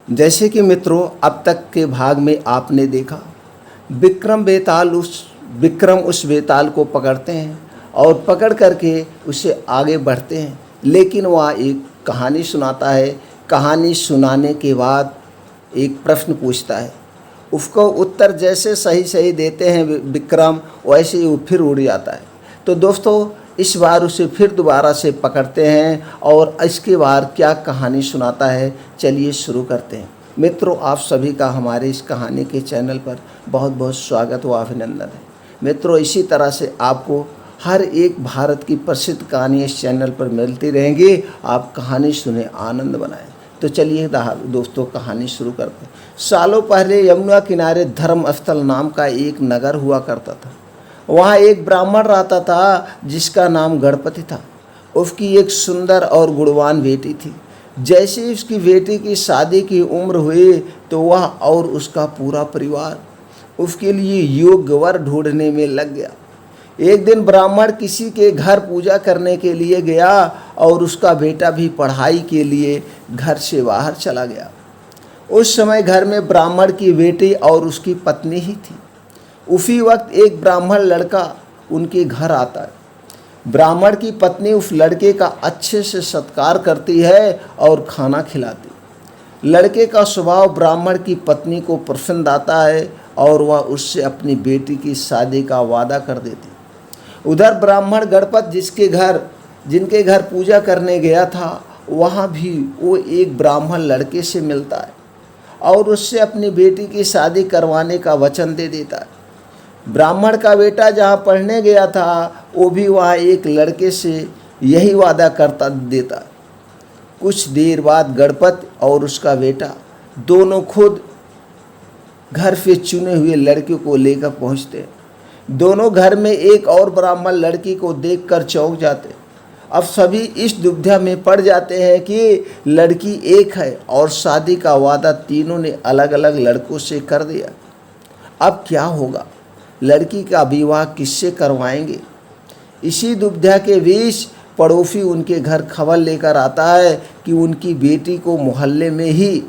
जैसे कि मित्रों, अब तक के भाग में आपने देखा विक्रम उस बेताल को पकड़ते हैं और पकड़ करके उसे आगे बढ़ते हैं। लेकिन वह एक कहानी सुनाता है। कहानी सुनाने के बाद एक प्रश्न पूछता है। उसको उत्तर जैसे सही सही देते हैं विक्रम, वैसे ही वो फिर उड़ जाता है। तो दोस्तों, इस बार उसे फिर दोबारा से पकड़ते हैं और इसके बाद क्या कहानी सुनाता है, चलिए शुरू करते हैं। मित्रों, आप सभी का हमारे इस कहानी के चैनल पर बहुत बहुत स्वागत व अभिनंदन है। मित्रों, इसी तरह से आपको हर एक भारत की प्रसिद्ध कहानी इस चैनल पर मिलती रहेंगी। आप कहानी सुने, आनंद बनाएं। तो चलिए दोस्तों, कहानी शुरू करते हैं। सालों पहले यमुना किनारे धर्मस्थल नाम का एक नगर हुआ करता था। वहाँ एक ब्राह्मण रहता था जिसका नाम गणपति था। उसकी एक सुंदर और गुणवान बेटी थी। जैसे ही उसकी बेटी की शादी की उम्र हुई तो वह और उसका पूरा परिवार उसके लिए योग्य वर ढूंढने में लग गया। एक दिन ब्राह्मण किसी के घर पूजा करने के लिए गया और उसका बेटा भी पढ़ाई के लिए घर से बाहर चला गया। उस समय घर में ब्राह्मण की बेटी और उसकी पत्नी ही थी। उसी वक्त एक ब्राह्मण लड़का उनके घर आता है। ब्राह्मण की पत्नी उस लड़के का अच्छे से सत्कार करती है और खाना खिलाती। लड़के का स्वभाव ब्राह्मण की पत्नी को पसंद आता है और वह उससे अपनी बेटी की शादी का वादा कर देती। उधर ब्राह्मण गणपत जिनके घर पूजा करने गया था, वहाँ भी वो एक ब्राह्मण लड़के से मिलता है और उससे अपनी बेटी की शादी करवाने का वचन दे देता है। ब्राह्मण का बेटा जहाँ पढ़ने गया था, वो भी वहाँ एक लड़के से यही वादा करता देता। कुछ देर बाद गणपत और उसका बेटा दोनों खुद घर से चुने हुए लड़के को लेकर पहुँचते हैं। दोनों घर में एक और ब्राह्मण लड़की को देखकर चौंक जाते। अब सभी इस दुविधा में पड़ जाते हैं कि लड़की एक है और शादी का वादा तीनों ने अलग अलग लड़कों से कर दिया। अब क्या होगा? लड़की का विवाह किससे करवाएंगे? इसी दुविधा के बीच पड़ोसी उनके घर खबर लेकर आता है कि उनकी बेटी को मोहल्ले में ही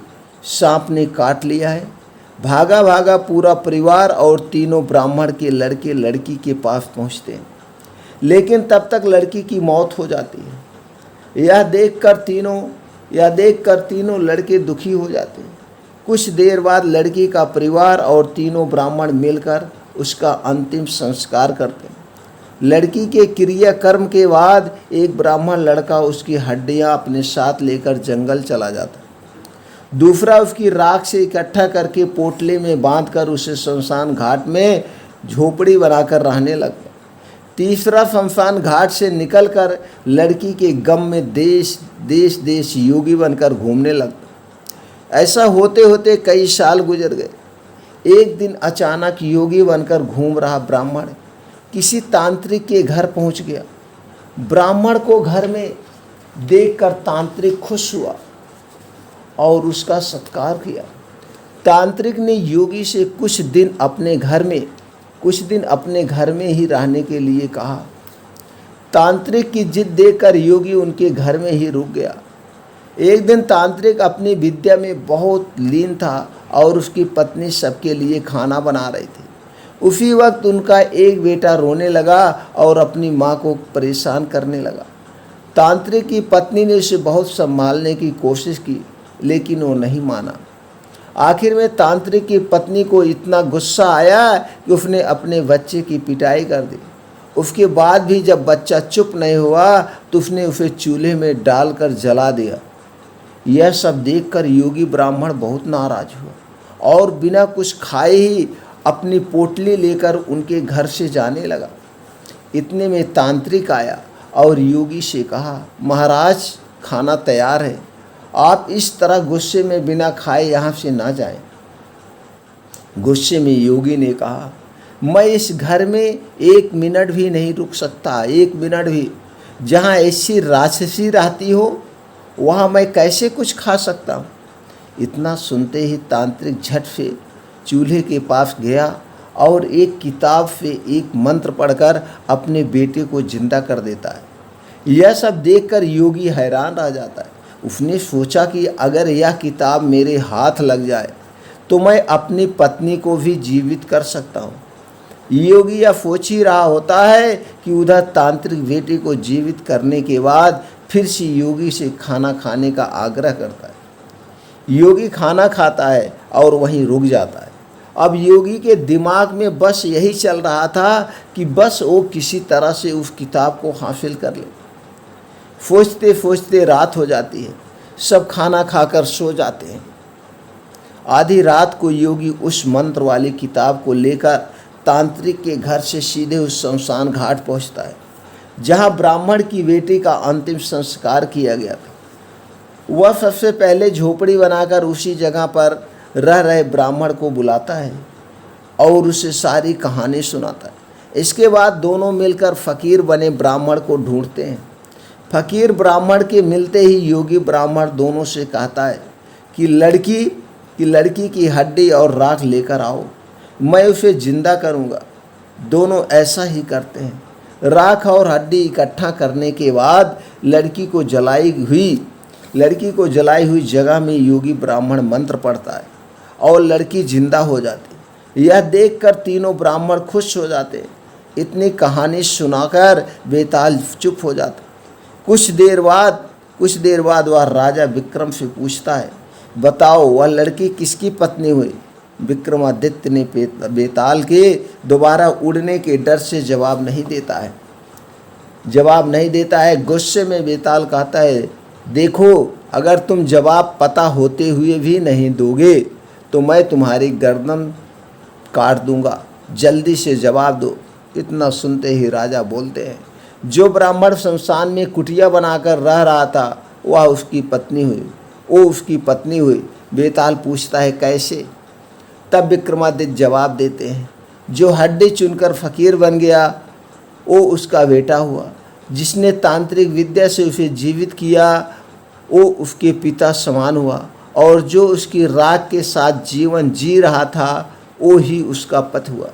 सांप ने काट लिया है। भागा भागा पूरा परिवार और तीनों ब्राह्मण के लड़के लड़की के पास पहुंचते हैं, लेकिन तब तक लड़की की मौत हो जाती है। यह देखकर तीनों लड़के दुखी हो जाते हैं। कुछ देर बाद लड़की का परिवार और तीनों ब्राह्मण मिलकर उसका अंतिम संस्कार करते हैं। लड़की के क्रियाकर्म के बाद एक ब्राह्मण लड़का उसकी हड्डियां अपने साथ लेकर जंगल चला जाता है। दूसरा उसकी राख से इकट्ठा करके पोटले में बांधकर उसे शमशान घाट में झोपड़ी बनाकर रहने लगता। तीसरा शमशान घाट से निकलकर लड़की के गम में देश देश योगी बनकर घूमने लगता। ऐसा होते होते कई साल गुजर गए। एक दिन अचानक योगी बनकर घूम रहा ब्राह्मण किसी तांत्रिक के घर पहुंच गया। ब्राह्मण को घर में देखकर तांत्रिक खुश हुआ और उसका सत्कार किया। तांत्रिक ने योगी से कुछ दिन अपने घर में ही रहने के लिए कहा। तांत्रिक की जिद देखकर योगी उनके घर में ही रुक गया। एक दिन तांत्रिक अपनी विद्या में बहुत लीन था और उसकी पत्नी सबके लिए खाना बना रही थी। उसी वक्त उनका एक बेटा रोने लगा और अपनी माँ को परेशान करने लगा। तांत्रिक की पत्नी ने उसे बहुत संभालने की कोशिश की, लेकिन वो नहीं माना। आखिर में तांत्रिक की पत्नी को इतना गुस्सा आया कि उसने अपने बच्चे की पिटाई कर दी। उसके बाद भी जब बच्चा चुप नहीं हुआ तो उसने उसे चूल्हे में डालकर जला दिया। यह सब देखकर योगी ब्राह्मण बहुत नाराज हुआ और बिना कुछ खाए ही अपनी पोटली लेकर उनके घर से जाने लगा। इतने में तांत्रिक आया और योगी से कहा, महाराज, खाना तैयार है, आप इस तरह गुस्से में बिना खाए यहाँ से ना जाएं। गुस्से में योगी ने कहा, मैं इस घर में एक मिनट भी नहीं रुक सकता, एक मिनट भी। जहाँ ऐसी राक्षसी रहती हो वहाँ मैं कैसे कुछ खा सकता हूँ? इतना सुनते ही तांत्रिक झट से चूल्हे के पास गया और एक किताब से एक मंत्र पढ़कर अपने बेटे को जिंदा कर देता है। यह सब देखकर योगी हैरान रह जाता है। उसने सोचा कि अगर यह किताब मेरे हाथ लग जाए तो मैं अपनी पत्नी को भी जीवित कर सकता हूँ। योगी यह सोच ही रहा होता है कि उधर तांत्रिक बेटे को जीवित करने के बाद फिर से योगी से खाना खाने का आग्रह करता है। योगी खाना खाता है और वहीं रुक जाता है। अब योगी के दिमाग में बस यही चल रहा था कि बस वो किसी तरह से उस किताब को हासिल कर ले। सोचते सोचते रात हो जाती है। सब खाना खाकर सो जाते हैं। आधी रात को योगी उस मंत्र वाली किताब को लेकर तांत्रिक के घर से सीधे उस शमशान घाट पहुंचता है जहां ब्राह्मण की बेटी का अंतिम संस्कार किया गया था। वह सबसे पहले झोपड़ी बनाकर उसी जगह पर रह रहे ब्राह्मण को बुलाता है और उसे सारी कहानी सुनाता है। इसके बाद दोनों मिलकर फकीर बने ब्राह्मण को ढूंढते हैं। फकीर ब्राह्मण के मिलते ही योगी ब्राह्मण दोनों से कहता है कि लड़की की हड्डी और राख लेकर आओ, मैं उसे जिंदा करूंगा। दोनों ऐसा ही करते हैं। राख और हड्डी इकट्ठा करने के बाद लड़की को जलाई हुई जगह में योगी ब्राह्मण मंत्र पढ़ता है और लड़की जिंदा हो जाती। यह देखकर तीनों ब्राह्मण खुश हो जाते। इतनी कहानी सुनाकर बेताल चुप हो जाता। कुछ देर बाद वह राजा विक्रम से पूछता है, बताओ वह लड़की किसकी पत्नी हुई? विक्रमादित्य ने बेताल के दोबारा उड़ने के डर से जवाब नहीं देता है। गुस्से में बेताल कहता है, देखो अगर तुम जवाब पता होते हुए भी नहीं दोगे तो मैं तुम्हारी गर्दन काट दूंगा। जल्दी से जवाब दो। इतना सुनते ही राजा बोलते हैं, जो ब्राह्मण शमशान में कुटिया बनाकर रह रहा था वह उसकी पत्नी हुई। बेताल पूछता है, कैसे? तब विक्रमादित्य जवाब देते हैं, जो हड्डी चुनकर फकीर बन गया वो उसका बेटा हुआ। जिसने तांत्रिक विद्या से उसे जीवित किया वो उसके पिता समान हुआ, और जो उसकी राख के साथ जीवन जी रहा था वो ही उसका पति हुआ।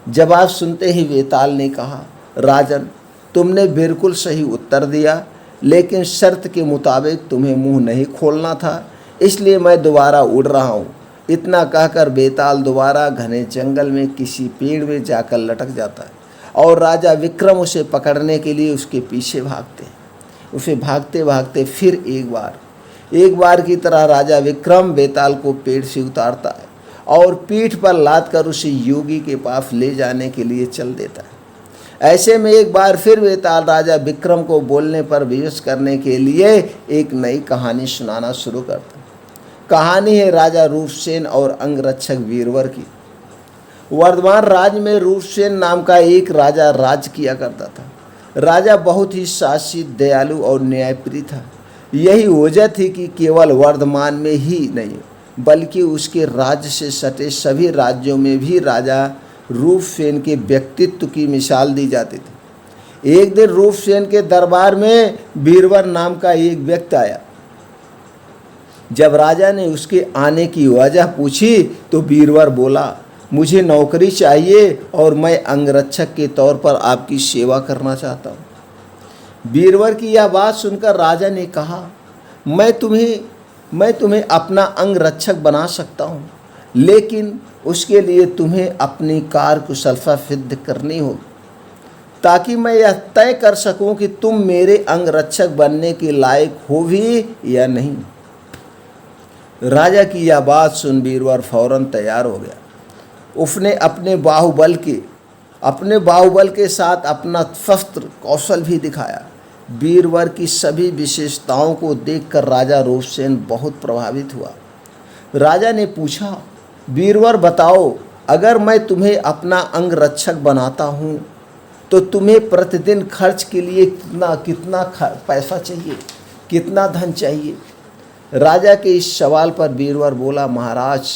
जवाब सुनते ही बेताल ने कहा, राजन तुमने बिल्कुल सही उत्तर दिया, लेकिन शर्त के मुताबिक तुम्हें मुंह नहीं खोलना था, इसलिए मैं दोबारा उड़ रहा हूँ। इतना कहकर बेताल दोबारा घने जंगल में किसी पेड़ में जाकर लटक जाता है और राजा विक्रम उसे पकड़ने के लिए उसके पीछे भागते हैं। उसे भागते भागते फिर एक बार की तरह राजा विक्रम बेताल को पेड़ से उतारता है और पीठ पर लाद कर उसे योगी के पास ले जाने के लिए चल देता है। ऐसे में एक बार फिर बेताल राजा विक्रम को बोलने पर विवश करने के लिए एक नई कहानी सुनाना शुरू करता है। कहानी है राजा रूपसेन और अंगरक्षक वीरवर की। वर्धमान राज्य में रूपसेन नाम का एक राजा राज किया करता था। राजा बहुत ही साहसी, दयालु और न्यायप्रिय था। यही वजह थी कि केवल वर्धमान में ही नहीं बल्कि उसके राज्य से सटे सभी राज्यों में भी राजा रूपसेन के व्यक्तित्व की मिसाल दी जाती थी। एक दिन रूपसेन के दरबार में बीरवर नाम का एक व्यक्ति आया। जब राजा ने उसके आने की वजह पूछी तो बीरवर बोला, मुझे नौकरी चाहिए और मैं अंगरक्षक के तौर पर आपकी सेवा करना चाहता हूँ। बीरवर की यह बात सुनकर राजा ने कहा, मैं तुम्हें अपना अंगरक्षक बना सकता हूँ, लेकिन उसके लिए तुम्हें अपनी कार्यकुशलता सिद्ध करनी होगी ताकि मैं यह तय कर सकूं कि तुम मेरे अंगरक्षक बनने के लायक हो भी या नहीं। राजा की यह बात सुन बीरवर फौरन तैयार हो गया। उसने अपने बाहुबल के साथ अपना शस्त्र कौशल भी दिखाया। बीरवर की सभी विशेषताओं को देखकर राजा रूपसेन बहुत प्रभावित हुआ। राजा ने पूछा, बीरवर बताओ, अगर मैं तुम्हें अपना अंगरक्षक बनाता हूँ तो तुम्हें प्रतिदिन खर्च के लिए कितना पैसा चाहिए, कितना धन चाहिए? राजा के इस सवाल पर बीरवर बोला, महाराज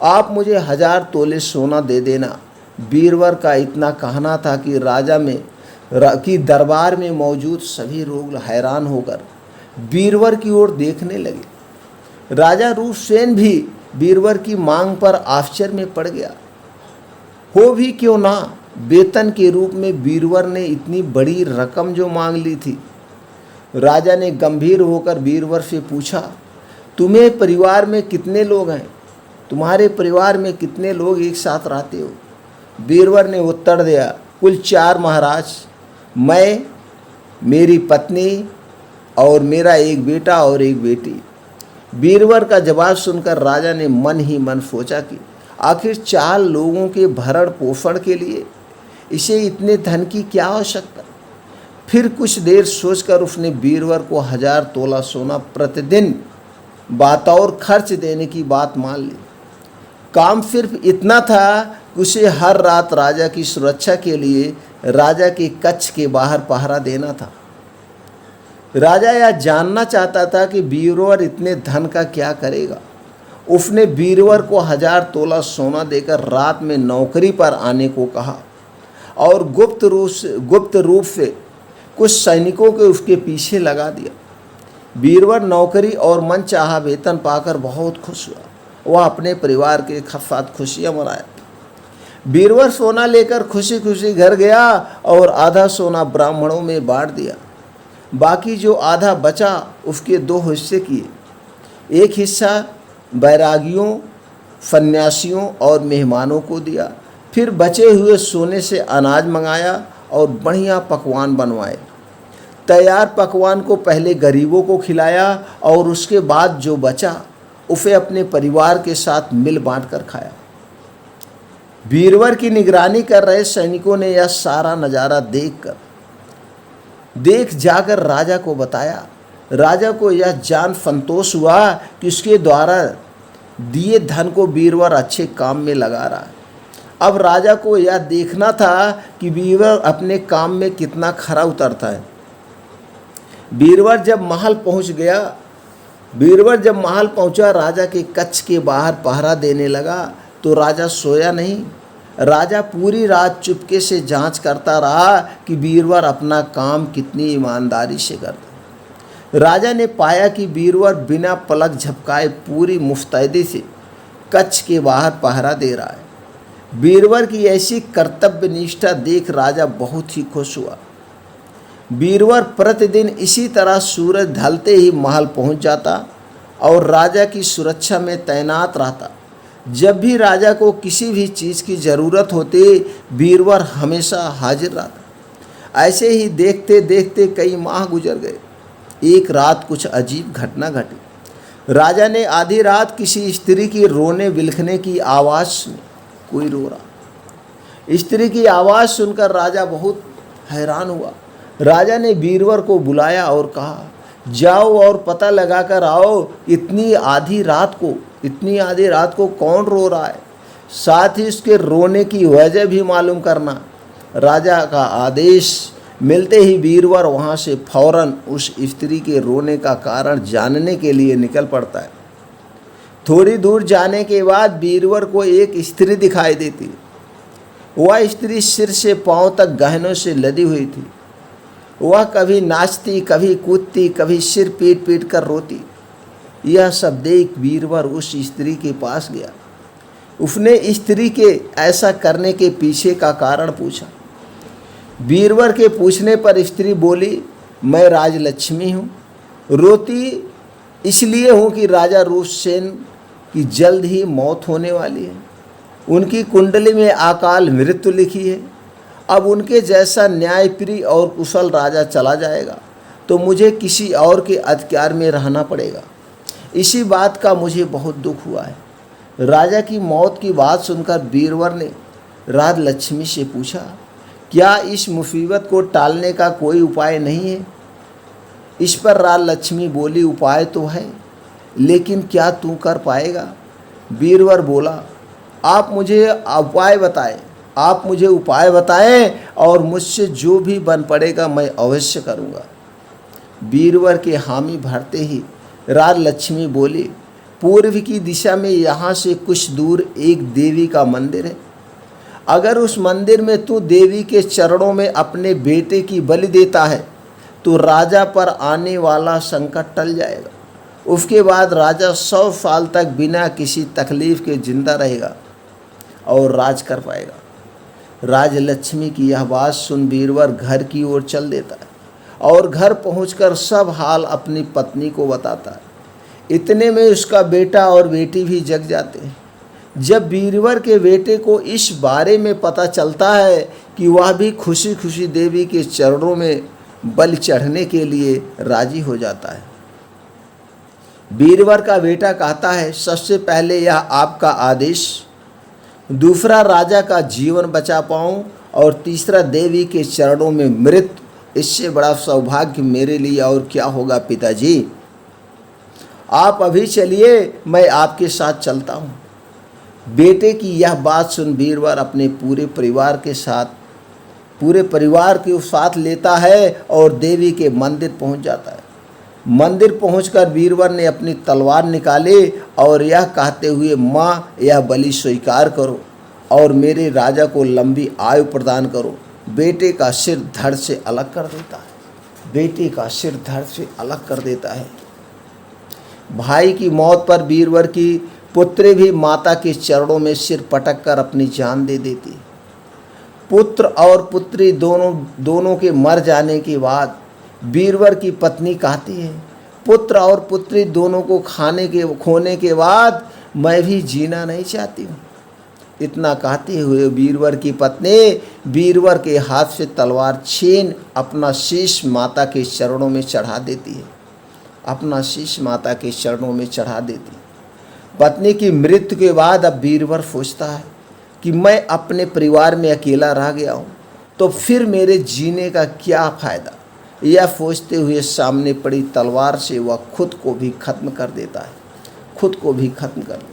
आप मुझे 1000 तोले सोना दे देना। बीरवर का इतना कहना था कि दरबार में मौजूद सभी लोग हैरान होकर बीरवर की ओर देखने लगे। राजा रूपसेन भी बीरवर की मांग पर आश्चर्य में पड़ गया। हो भी क्यों ना, वेतन के रूप में बीरवर ने इतनी बड़ी रकम जो मांग ली थी। राजा ने गंभीर होकर बीरबल से पूछा, तुम्हें परिवार में कितने लोग हैं? तुम्हारे परिवार में कितने लोग एक साथ रहते हो? बीरबल ने उत्तर दिया, कुल 4 महाराज, मैं, मेरी पत्नी और मेरा एक बेटा और एक बेटी। बीरबल का जवाब सुनकर राजा ने मन ही मन सोचा कि आखिर 4 लोगों के भरण पोषण के लिए इसे इतने धन की क्या आवश्यकता। फिर कुछ देर सोचकर उसने बीरबल को 1000 तोला सोना प्रतिदिन बतौर खर्च देने की बात मान ली। काम सिर्फ इतना था कि उसे हर रात राजा की सुरक्षा के लिए राजा के कक्ष के बाहर पहरा देना था। राजा यह जानना चाहता था कि बीरबल इतने धन का क्या करेगा। उसने बीरबल को 1000 तोला सोना देकर रात में नौकरी पर आने को कहा और गुप्त रूप से कुछ सैनिकों को उसके पीछे लगा दिया। बीरबल नौकरी और मनचाहा वेतन पाकर बहुत खुश हुआ। वह अपने परिवार के साथ खुशियाँ मनाया। बीरबल सोना लेकर खुशी खुशी घर गया और आधा सोना ब्राह्मणों में बांट दिया। बाकी जो आधा बचा उसके 2 हिस्से किए। एक हिस्सा बैरागियों, सन्यासियों और मेहमानों को दिया। फिर बचे हुए सोने से अनाज मंगाया और बढ़िया पकवान बनवाए। तैयार पकवान को पहले गरीबों को खिलाया और उसके बाद जो बचा उसे अपने परिवार के साथ मिल बांट कर खाया। बीरबल की निगरानी कर रहे सैनिकों ने यह सारा नज़ारा देख जाकर राजा को बताया। राजा को यह जान संतोष हुआ कि उसके द्वारा दिए धन को बीरबल अच्छे काम में लगा रहा है। अब राजा को यह देखना था कि बीरबल अपने काम में कितना खरा उतरता है। बीरबल जब महल पहुंचा, राजा के कक्ष के बाहर पहरा देने लगा तो राजा सोया नहीं। राजा पूरी रात चुपके से जांच करता रहा कि बीरबल अपना काम कितनी ईमानदारी से करता। राजा ने पाया कि बीरबल बिना पलक झपकाए पूरी मुस्तैदी से कक्ष के बाहर पहरा दे रहा है। बीरबल की ऐसी कर्तव्य निष्ठा देख राजा बहुत ही खुश हुआ। बीरबल प्रतिदिन इसी तरह सूरज ढलते ही महल पहुंच जाता और राजा की सुरक्षा में तैनात रहता। जब भी राजा को किसी भी चीज़ की ज़रूरत होती, बीरबल हमेशा हाजिर रहता। ऐसे ही देखते देखते कई माह गुजर गए। एक रात कुछ अजीब घटना घटी। राजा ने आधी रात किसी स्त्री की रोने बिलखने की आवाज़ सुनी। कोई रो रहा। स्त्री की आवाज़ सुनकर राजा बहुत हैरान हुआ। राजा ने बीरबल को बुलाया और कहा, जाओ और पता लगा कर आओ इतनी आधी रात को कौन रो रहा है, साथ ही उसके रोने की वजह भी मालूम करना। राजा का आदेश मिलते ही बीरबल वहाँ से फौरन उस स्त्री के रोने का कारण जानने के लिए निकल पड़ता है। थोड़ी दूर जाने के बाद बीरबल को एक स्त्री दिखाई देती। वह स्त्री सिर से पांव तक गहनों से लदी हुई थी। वह कभी नाचती, कभी कूदती, कभी सिर पीट पीट कर रोती। यह सब देख बीरबल उस स्त्री के पास गया। उसने स्त्री के ऐसा करने के पीछे का कारण पूछा। बीरबल के पूछने पर स्त्री बोली, मैं राजलक्ष्मी हूँ। रोती इसलिए हूँ कि राजा रूपसेन की जल्द ही मौत होने वाली है। उनकी कुंडली में अकाल मृत्यु लिखी है। अब उनके जैसा न्यायप्रिय और कुशल राजा चला जाएगा तो मुझे किसी और के अधिकार में रहना पड़ेगा। इसी बात का मुझे बहुत दुख हुआ है। राजा की मौत की बात सुनकर बीरबल ने राजलक्ष्मी से पूछा, क्या इस मुसीबत को टालने का कोई उपाय नहीं है? इस पर राजलक्ष्मी बोली, उपाय तो है, लेकिन क्या तू कर पाएगा? बीरबल बोला, आप मुझे उपाय बताएं और मुझसे जो भी बन पड़ेगा मैं अवश्य करूँगा। बीरबल के हामी भरते ही राजलक्ष्मी बोली, पूर्व की दिशा में यहाँ से कुछ दूर एक देवी का मंदिर है। अगर उस मंदिर में तू देवी के चरणों में अपने बेटे की बलि देता है तो राजा पर आने वाला संकट टल जाएगा। उसके बाद राजा 100 साल तक बिना किसी तकलीफ के जिंदा रहेगा और राज कर पाएगा। राजलक्ष्मी की यह बात सुन बीरबल घर की ओर चल देता है और घर पहुंचकर सब हाल अपनी पत्नी को बताता है। इतने में उसका बेटा और बेटी भी जग जाते हैं। जब बीरबल के बेटे को इस बारे में पता चलता है कि वह भी खुशी खुशी देवी के चरणों में बलि चढ़ने के लिए राजी हो जाता है। बीरबल का बेटा कहता है, सबसे पहले यह आपका आदेश, दूसरा राजा का जीवन बचा पाऊं, और तीसरा देवी के चरणों में मृत्यु। इससे बड़ा सौभाग्य मेरे लिए और क्या होगा पिताजी। आप अभी चलिए, मैं आपके साथ चलता हूँ। बेटे की यह बात सुन बीरबल अपने पूरे परिवार के साथ लेता है और देवी के मंदिर पहुंच जाता है। मंदिर पहुंचकर बीरबल ने अपनी तलवार निकाली और यह कहते हुए, माँ, यह बलि स्वीकार करो और मेरे राजा को लंबी आयु प्रदान करो। बेटे का सिर धड़ से अलग कर देता है। बेटे का सिर धड़ से अलग कर देता है। भाई की मौत पर बीरबल की पुत्री भी माता के चरणों में सिर पटक कर अपनी जान दे देती है। पुत्र और पुत्री दोनों के मर जाने के बाद बीरबल की पत्नी कहती है, पुत्र और पुत्री दोनों को खोने के बाद मैं भी जीना नहीं चाहती हूँ। इतना कहते हुए बीरबल की पत्नी बीरबल के हाथ से तलवार छीन अपना शीश माता के चरणों में चढ़ा देती है। अपना शीश माता के चरणों में चढ़ा देती है। पत्नी की मृत्यु के बाद अब बीरबल सोचता है कि मैं अपने परिवार में अकेला रह गया हूँ, तो फिर मेरे जीने का क्या फ़ायदा। यह सोचते हुए सामने पड़ी तलवार से वह खुद को भी खत्म कर देता है। खुद को भी खत्म कर देता।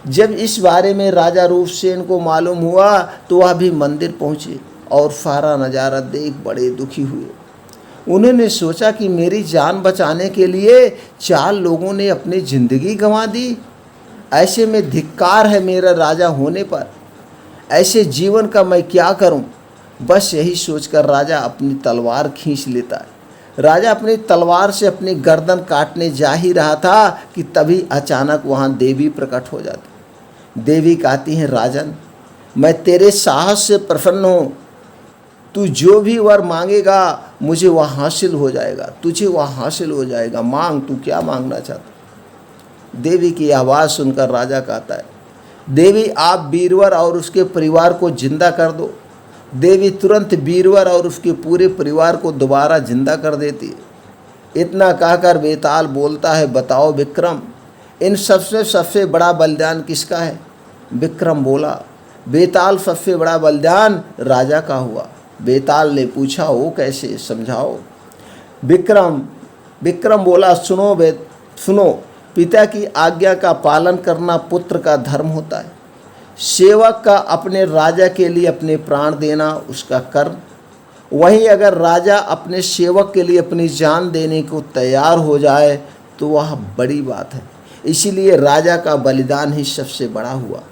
जब इस बारे में राजा रूपसेन को मालूम हुआ तो वह भी मंदिर पहुँचे और सारा नज़ारा देख बड़े दुखी हुए। उन्होंने सोचा कि मेरी जान बचाने के लिए 4 लोगों ने अपनी ज़िंदगी गंवा दी। ऐसे में धिक्कार है मेरा राजा होने पर। ऐसे जीवन का मैं क्या करूं। बस यही सोचकर राजा अपनी तलवार खींच लेता है। राजा अपनी तलवार से अपनी गर्दन काटने जा ही रहा था कि तभी अचानक वहां देवी प्रकट हो जाती। देवी कहती हैं, राजन, मैं तेरे साहस से प्रसन्न हूँ। तू जो भी वर मांगेगा मुझे वह हासिल हो जाएगा, तुझे वह हासिल हो जाएगा। मांग, तू क्या मांगना चाहता। देवी की आवाज़ सुनकर राजा कहता है, देवी आप बीरबल और उसके परिवार को जिंदा कर दो। देवी तुरंत बीरबल और उसके पूरे परिवार को दोबारा जिंदा कर देती है। इतना कहकर बेताल बोलता है, बताओ विक्रम, इन सबसे बड़ा बलिदान किसका है। विक्रम बोला, बेताल सबसे बड़ा बलिदान राजा का हुआ। बेताल ने पूछा, वो कैसे, समझाओ। विक्रम बोला, सुनो, पिता की आज्ञा का पालन करना पुत्र का धर्म होता है। सेवक का अपने राजा के लिए अपने प्राण देना उसका कर्म। वहीं अगर राजा अपने सेवक के लिए अपनी जान देने को तैयार हो जाए तो वह बड़ी बात है। इसीलिए राजा का बलिदान ही सबसे बड़ा हुआ।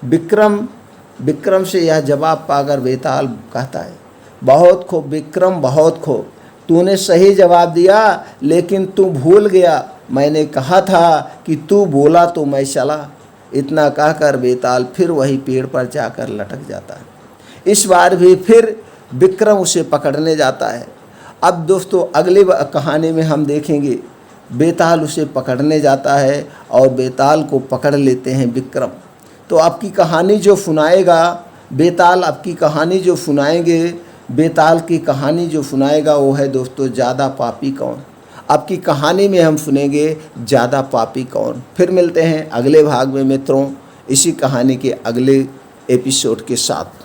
विक्रम से यह जवाब पाकर बेताल कहता है, बहुत खूब विक्रम, बहुत खूब, तूने सही जवाब दिया, लेकिन तू भूल गया। मैंने कहा था कि तू बोला तो मैं चला। इतना कहकर बेताल फिर वही पेड़ पर जाकर लटक जाता है। इस बार भी फिर विक्रम उसे पकड़ने जाता है। अब दोस्तों अगली कहानी में हम देखेंगे बेताल उसे पकड़ने जाता है और बेताल को पकड़ लेते हैं विक्रम। तो आपकी कहानी जो सुनाएगा बेताल, आपकी कहानी जो सुनाएंगे बेताल की कहानी जो सुनाएगा वो है दोस्तों ज़्यादा पापी कौन। आपकी कहानी में हम सुनेंगे ज़्यादा पापी कौन। फिर मिलते हैं अगले भाग में मित्रों, इसी कहानी के अगले एपिसोड के साथ।